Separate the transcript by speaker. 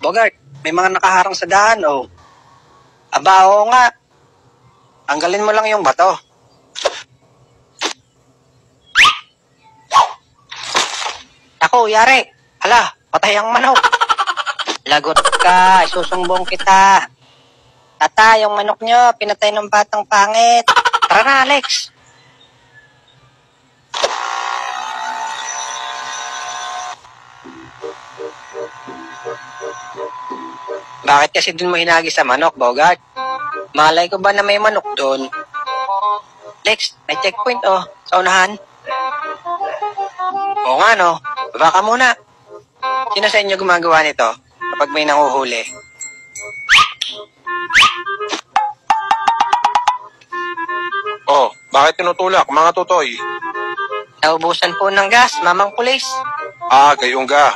Speaker 1: Bogart, may mga nakaharang sa daan, oh. Aba, oo nga. Tanggalin mo lang yung bato. Ako, yari. Hala, patay ang manok. Lagot ka, isusumbong kita. Tata, yung manok nyo, pinatay ng batang pangit. Tara na, Alex. Bakit kasi dun mo hinagi sa manok, Bogart? Malay ko ba na may manok dun? Lex, may checkpoint, oh. Sa unahan. Oo nga, no? Baba ka muna. Sino sa inyo gumagawa nito kapag may nanguhuli?
Speaker 2: Oh, bakit tinutulak, mga tutoy?
Speaker 1: Naubusan po ng gas, mamang pulis.
Speaker 2: Ah, gayong ga.